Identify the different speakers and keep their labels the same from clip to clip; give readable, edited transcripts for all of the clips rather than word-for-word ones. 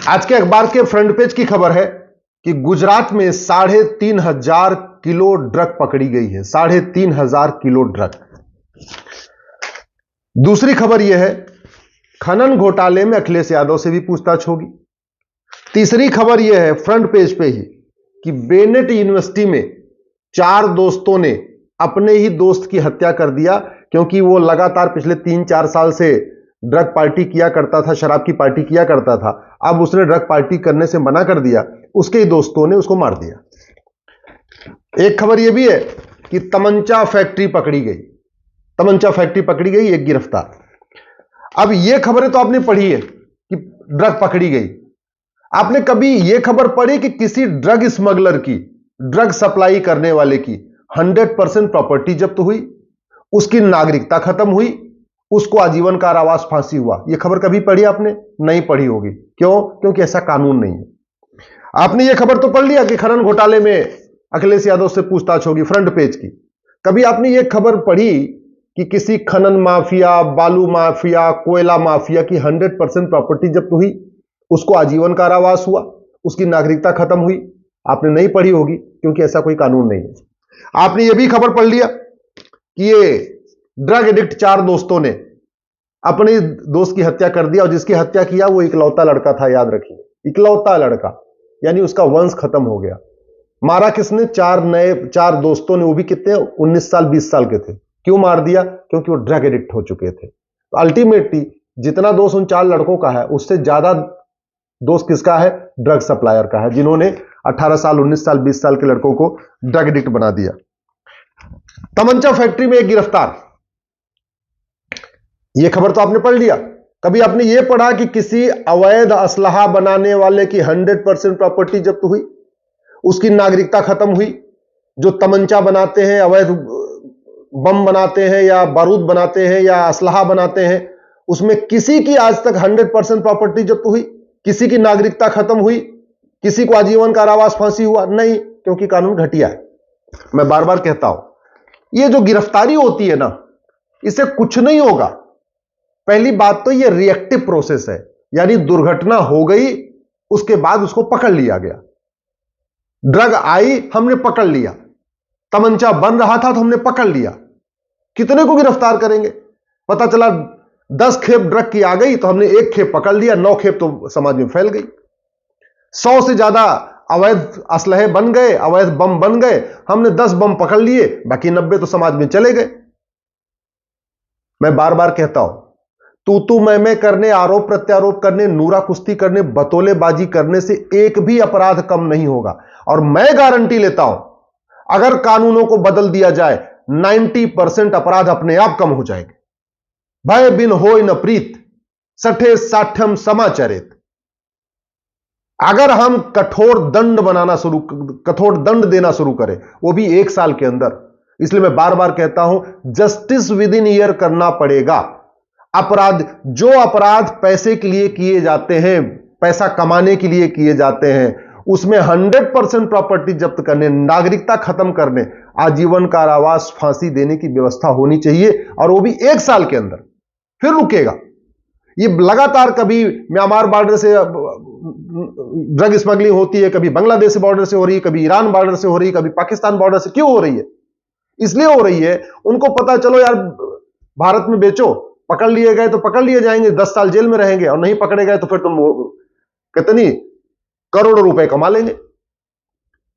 Speaker 1: आज के अखबार के फ्रंट पेज की खबर है कि गुजरात में 3,500 किलो ड्रग पकड़ी गई है। 3,500 किलो ड्रग। दूसरी खबर यह है, खनन घोटाले में अखिलेश यादव से भी पूछताछ होगी। तीसरी खबर यह है फ्रंट पेज पे ही कि बेनेट यूनिवर्सिटी में 4 दोस्तों ने अपने ही दोस्त की हत्या कर दिया, क्योंकि वो लगातार पिछले 3-4 साल से ड्रग पार्टी किया करता था, शराब की पार्टी किया करता था। अब उसने ड्रग पार्टी करने से मना कर दिया, उसके ही दोस्तों ने उसको मार दिया। एक खबर यह भी है कि तमंचा फैक्ट्री पकड़ी गई। तमंचा फैक्ट्री पकड़ी गई, एक गिरफ्तार। अब यह खबरें तो आपने पढ़ी है कि ड्रग पकड़ी गई। आपने कभी यह खबर पढ़ी कि किसी ड्रग स्मगलर की, ड्रग सप्लाई करने वाले की 100% प्रॉपर्टी जब्त हुई, उसकी नागरिकता खत्म हुई, उसको आजीवन कारावास फांसी हुआ? यह खबर कभी पढ़ी आपने? नहीं पढ़ी होगी। क्यों? क्योंकि ऐसा कानून नहीं है। आपने यह खबर तो पढ़ लिया कि खनन घोटाले में अखिलेश यादव से पूछताछ होगी, फ्रंट पेज की। कभी आपने यह खबर पढ़ी कि किसी खनन माफिया, बालू माफिया, कोयला माफिया की 100% प्रॉपर्टी जब्त हुई, उसको आजीवन कारावास हुआ, उसकी नागरिकता खत्म हुई? आपने नहीं पढ़ी होगी, क्योंकि ऐसा कोई कानून नहीं है। आपने यह भी खबर पढ़ लिया कि ये ड्रग एडिक्ट 4 दोस्तों ने अपने दोस्त की हत्या कर दिया, और जिसकी हत्या किया वो इकलौता लड़का था। याद रखिए, इकलौता लड़का, यानी उसका वंश खत्म हो गया। मारा किसने? 4 दोस्तों ने, वो भी कितने? 19 साल 20 साल के थे। क्यों मार दिया? क्योंकि वो ड्रग एडिक्ट हो चुके थे। तो अल्टीमेटली जितना दोष उन 4 लड़कों का है, उससे ज्यादा दोष किसका है? ड्रग सप्लायर का है, जिन्होंने 18 साल 19 साल 20 साल के लड़कों को ड्रग एडिक्ट बना दिया। तमंचा फैक्ट्री में एक गिरफ्तार, यह खबर तो आपने पढ़ लिया। कभी आपने यह पढ़ा कि किसी अवैध असलहा बनाने वाले की 100% प्रॉपर्टी जब्त हुई, उसकी नागरिकता खत्म हुई? जो तमंचा बनाते हैं, अवैध बम बनाते हैं, या बारूद बनाते हैं, या असलहा बनाते हैं, उसमें किसी की आज तक 100% प्रॉपर्टी जब्त हुई? किसी की नागरिकता खत्म हुई? किसी को आजीवन कारावास फांसी हुआ? नहीं, क्योंकि कानून घटिया है। मैं बार बार कहता हूं, यह जो गिरफ्तारी होती है ना, इससे कुछ नहीं होगा। पहली बात तो यह रिएक्टिव प्रोसेस है, यानी दुर्घटना हो गई, उसके बाद उसको पकड़ लिया गया। ड्रग आई, हमने पकड़ लिया। तमंचा बन रहा था तो हमने पकड़ लिया। कितने को गिरफ्तार करेंगे? पता चला 10 खेप ड्रग की आ गई तो हमने 1 खेप पकड़ लिया, 9 खेप तो समाज में फैल गई। 100 से ज्यादा अवैध असलहे बन गए, अवैध बम बन गए, हमने 10 बम पकड़ लिए, बाकी 90 तो समाज में चले गए। मैं बार बार कहता हूं, तू मैं करने, आरोप प्रत्यारोप करने, नूरा कुश्ती करने, बतौलेबाजी करने से एक भी अपराध कम नहीं होगा। और मैं गारंटी लेता हूं, अगर कानूनों को बदल दिया जाए, 90% अपराध अपने आप कम हो जाएंगे। भय बिन होय न प्रीत, सठे साठ्यम समाचरित। अगर हम कठोर दंड देना शुरू करें, वो भी 1 साल के अंदर, इसलिए मैं बार बार कहता हूं, जस्टिस विद इन ईयर करना पड़ेगा। जो अपराध पैसे के लिए किए जाते हैं, पैसा कमाने के लिए किए जाते हैं, उसमें 100% प्रॉपर्टी जब्त करने, नागरिकता खत्म करने, आजीवन कारावास, फांसी देने की व्यवस्था होनी चाहिए, और वो भी 1 साल के अंदर। फिर रुकेगा। ये लगातार कभी म्यांमार बॉर्डर से ड्रग स्मगलिंग होती है, कभी बांग्लादेश बॉर्डर से हो रही है, कभी ईरान बॉर्डर से हो रही है, कभी पाकिस्तान बॉर्डर से। क्यों हो रही है? इसलिए हो रही है, उनको पता, चलो यार भारत में बेचो, पकड़ लिए गए तो पकड़ लिए जाएंगे, 10 साल जेल में रहेंगे, और नहीं पकड़े गए तो फिर तुम कितनी करोड़ों रुपए कमा लेंगे।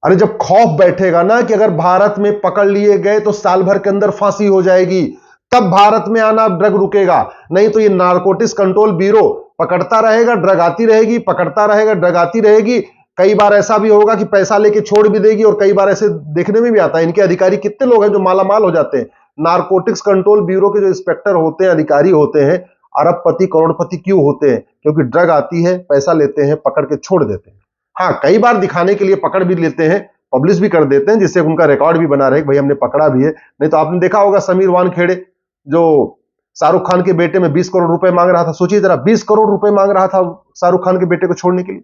Speaker 1: अरे जब खौफ बैठेगा ना कि अगर भारत में पकड़ लिए गए तो साल भर के अंदर फांसी हो जाएगी, तब भारत में आना ड्रग रुकेगा। नहीं तो ये नारकोटिक्स कंट्रोल ब्यूरो पकड़ता रहेगा, ड्रग आती रहेगी, पकड़ता रहेगा, ड्रग आती रहेगी। कई बार ऐसा भी होगा कि पैसा लेके छोड़ भी देगी, और कई बार ऐसे देखने में भी आता है, इनके अधिकारी कितने लोग हैं जो मालामाल हो जाते हैं। नारकोटिक्स कंट्रोल ब्यूरो के जो इंस्पेक्टर होते हैं, अधिकारी होते हैं, अरबपति करोड़पति क्यों होते हैं? क्योंकि ड्रग आती है, पैसा लेते हैं, पकड़ के छोड़ देते हैं। हाँ, कई बार दिखाने के लिए पकड़ भी लेते हैं, पब्लिश भी कर देते हैं, जिससे उनका रिकॉर्ड भी बना रहे भाई हमने पकड़ा भी है। नहीं तो आपने देखा होगा समीर वानखेड़े, जो शाहरुख खान के बेटे में 20 करोड़ रुपए मांग रहा था। सोचिए जरा, 20 करोड़ रुपए मांग रहा था शाहरुख खान के बेटे को छोड़ने के लिए।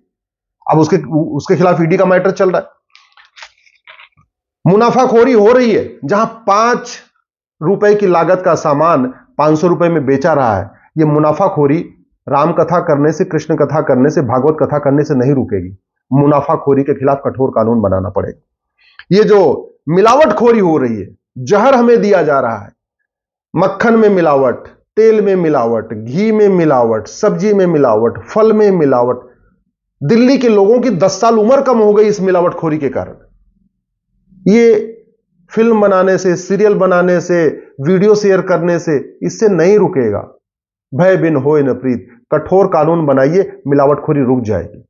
Speaker 1: अब उसके खिलाफ ईडी का मैटर चल रहा है। मुनाफाखोरी हो रही है, जहां 5 रुपए की लागत का सामान 500 रुपए में बेचा रहा है। यह मुनाफाखोरी राम कथा करने से, कृष्ण कथा करने से, भागवत कथा करने से नहीं रुकेगी। मुनाफाखोरी के खिलाफ कठोर कानून बनाना पड़ेगा। ये जो मिलावटखोरी हो रही है, जहर हमें दिया जा रहा है, मक्खन में मिलावट, तेल में मिलावट, घी में मिलावट, सब्जी में मिलावट, फल में मिलावट। दिल्ली के लोगों की 10 साल उम्र कम हो गई इस मिलावटखोरी के कारण। ये फिल्म बनाने से, सीरियल बनाने से, वीडियो शेयर करने से, इससे नहीं रुकेगा। भय बिन होए न प्रीत, कठोर कानून बनाइए, मिलावटखोरी रुक जाएगी।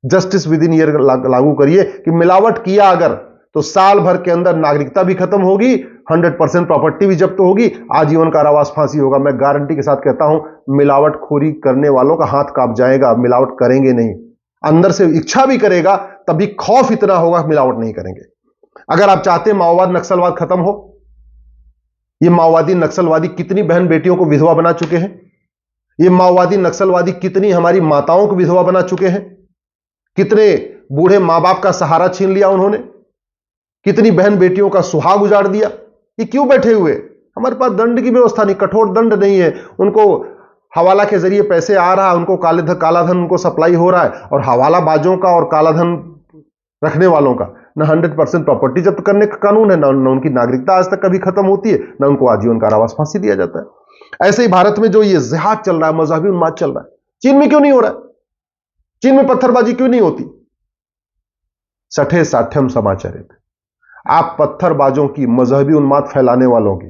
Speaker 1: जस्टिस विद इन ईयर लागू करिए कि मिलावट किया अगर तो साल भर के अंदर नागरिकता भी खत्म होगी, 100% प्रॉपर्टी भी जब्त होगी, आजीवन कारावास, फांसी होगा। मैं गारंटी के साथ कहता हूं, मिलावटखोरी करने वालों का हाथ कांप जाएगा। मिलावट करेंगे नहीं, अंदर से इच्छा भी करेगा, तभी खौफ इतना होगा, मिलावट नहीं करेंगे। अगर आप चाहते हैं माओवाद नक्सलवाद खत्म हो, ये माओवादी नक्सलवादी कितनी बहन बेटियों को विधवा बना चुके हैं, ये माओवादी नक्सलवादी कितनी हमारी माताओं को विधवा बना चुके हैं, कितने बूढ़े मां बाप का सहारा छीन लिया उन्होंने, कितनी बहन बेटियों का सुहाग उजाड़ दिया। ये क्यों बैठे हुए? हमारे पास दंड की व्यवस्था नहीं, कठोर दंड नहीं है। उनको हवाला के जरिए पैसे आ रहा है, उनको काला धन उनको सप्लाई हो रहा है, और हवाला बाजों का और काला धन रखने वालों का ना 100% प्रॉपर्टी जब्त करने का कानून है, ना उनकी नागरिकता आज तक कभी खत्म होती है, ना उनको आजीवन कारावास, फांसी दिया जाता है। ऐसे ही भारत में जो ये जिहाद चल रहा है, मजहबी उन्माद चल रहा है, चीन में क्यों नहीं हो रहा है? चीन में पत्थरबाजी क्यों नहीं होती? सठे साठ्यम समाचरित। आप पत्थरबाजों की, मजहबी उन्माद फैलाने वालों की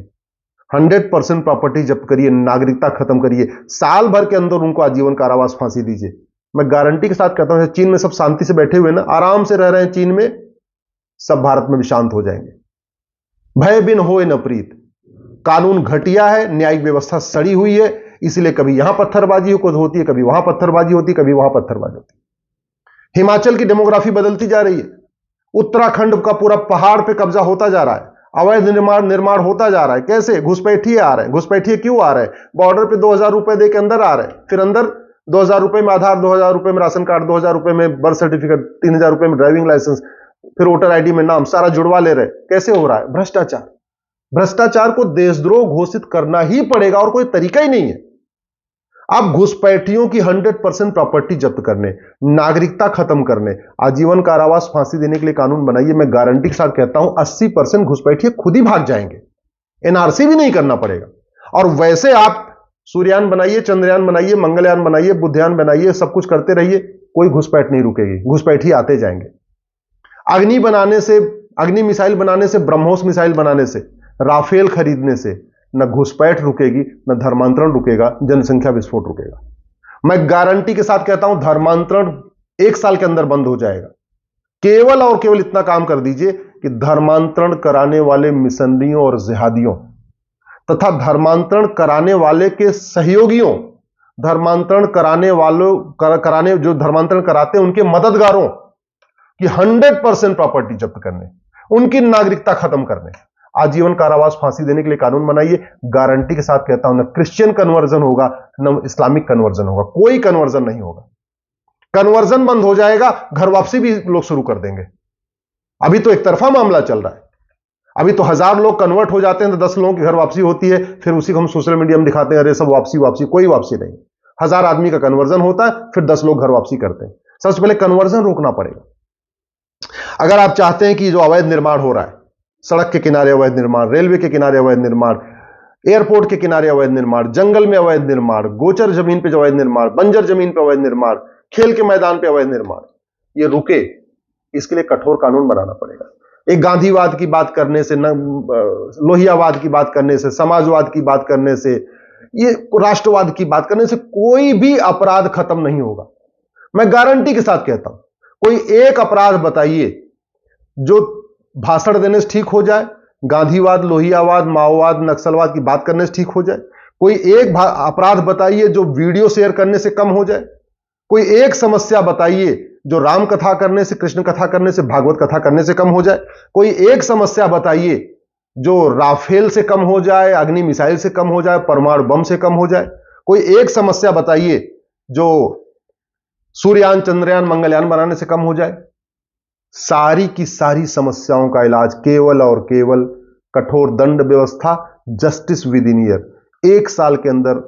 Speaker 1: 100% प्रॉपर्टी जब्त करिए, नागरिकता खत्म करिए, साल भर के अंदर उनको आजीवन कारावास, फांसी दीजिए। मैं गारंटी के साथ कहता हूं, चीन में सब शांति से बैठे हुए ना, आराम से रह रहे हैं चीन में, सब भारत में भी शांत हो जाएंगे। भय बिन होए न प्रीत। कानून घटिया है, न्यायिक व्यवस्था सड़ी हुई है, इसलिए कभी यहां पत्थरबाजी होती है, कभी वहां पत्थरबाजी होती है, कभी वहां पत्थरबाजी होती है। हिमाचल की डेमोग्राफी बदलती जा रही है, उत्तराखंड का पूरा पहाड़ पे कब्जा होता जा रहा है, अवैध निर्माण होता जा रहा है। कैसे? घुसपैठिए आ रहे हैं। घुसपैठिए क्यों आ रहे हैं? बॉर्डर पे 2000 रुपए दे के अंदर आ रहे हैं, फिर अंदर 2000 रुपए में आधार, 2000 रुपए में राशन कार्ड, 2000 रुपए में बर्थ सर्टिफिकेट, 3000 रुपए में ड्राइविंग लाइसेंस, फिर वोटर आईडी में नाम, सारा जुड़वा ले रहे। कैसे हो रहा है? भ्रष्टाचार। भ्रष्टाचार को देशद्रोह घोषित करना ही पड़ेगा, और कोई तरीका ही नहीं है। अब घुसपैठियों की 100% प्रॉपर्टी जब्त करने, नागरिकता खत्म करने, आजीवन कारावास, फांसी देने के लिए कानून बनाइए। मैं गारंटी के साथ कहता हूं, 80% घुसपैठिए खुद ही भाग जाएंगे, एनआरसी भी नहीं करना पड़ेगा। और वैसे आप सूर्ययान बनाइए, चंद्रयान बनाइए, मंगलयान बनाइए, बुधयान बनाइए, सब कुछ करते रहिए, कोई घुसपैठ नहीं रुकेगी, घुसपैठी आते जाएंगे। अग्नि बनाने से, अग्नि मिसाइल बनाने से, ब्रह्मोस मिसाइल बनाने से, राफेल खरीदने से न घुसपैठ रुकेगी, न धर्मांतरण रुकेगा, जनसंख्या विस्फोट रुकेगा। मैं गारंटी के साथ कहता हूं, धर्मांतरण 1 साल के अंदर बंद हो जाएगा। केवल और केवल इतना काम कर दीजिए कि धर्मांतरण कराने वाले मिशनरियों और जिहादियों तथा धर्मांतरण कराने वाले के सहयोगियों, धर्मांतरण कराने वालों जो धर्मांतरण कराते हैं उनके मददगारों की 100% प्रॉपर्टी जब्त करने, उनकी नागरिकता खत्म करने, आजीवन कारावास, फांसी देने के लिए कानून बनाइए। गारंटी के साथ कहता हूं, ना क्रिश्चियन कन्वर्जन होगा, ना इस्लामिक कन्वर्जन होगा, कोई कन्वर्जन नहीं होगा। कन्वर्जन बंद हो जाएगा, घर वापसी भी लोग शुरू कर देंगे। अभी तो एक तरफा मामला चल रहा है, अभी तो 1000 लोग कन्वर्ट हो जाते हैं तो 10 लोगों की घर वापसी होती है, फिर उसी को हम सोशल मीडिया में दिखाते हैं, अरे सब वापसी वापसी। कोई वापसी नहीं, 1000 आदमी का कन्वर्जन होता है, फिर 10 लोग घर वापसी करते हैं। सबसे पहले कन्वर्जन रोकना पड़ेगा। अगर आप चाहते हैं कि जो अवैध निर्माण हो रहा है, सड़क के किनारे अवैध निर्माण, रेलवे के किनारे अवैध निर्माण, एयरपोर्ट के किनारे अवैध निर्माण, जंगल में अवैध निर्माण, गोचर जमीन पे अवैध निर्माण, बंजर जमीन पे अवैध निर्माण, खेल के मैदान पे अवैध निर्माण, ये रुके, इसके लिए कठोर कानून बनाना पड़ेगा। एक गांधीवाद की बात करने से, लोहियावाद की बात करने से, समाजवाद की बात करने से, ये राष्ट्रवाद की बात करने से कोई भी अपराध खत्म नहीं होगा। मैं गारंटी के साथ कहता हूं, कोई एक अपराध बताइए जो भाषण देने से ठीक हो जाए, गांधीवाद, लोहियावाद, माओवाद, नक्सलवाद की बात करने से ठीक हो जाए। कोई एक अपराध बताइए जो वीडियो शेयर करने से कम हो जाए। कोई एक समस्या बताइए जो राम कथा करने से, कृष्ण कथा करने से, भागवत कथा करने से कम हो जाए। कोई एक समस्या बताइए जो राफेल से कम हो जाए, अग्नि मिसाइल से कम हो जाए, परमाणु बम से कम हो जाए। कोई एक समस्या बताइए जो सूर्ययान, चंद्रयान, मंगलयान बनाने से कम हो जाए। सारी की सारी समस्याओं का इलाज केवल और केवल कठोर दंड व्यवस्था, जस्टिस विद इन ईयर, 1 साल के अंदर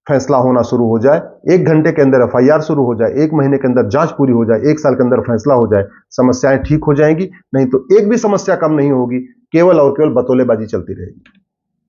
Speaker 1: फैसला होना शुरू हो जाए, 1 घंटे के अंदर एफआईआर शुरू हो जाए, 1 महीने के अंदर जांच पूरी हो जाए, 1 साल के अंदर फैसला हो जाए, समस्याएं ठीक हो जाएंगी। नहीं तो एक भी समस्या कम नहीं होगी, केवल और केवल बतौलेबाजी चलती रहेगी।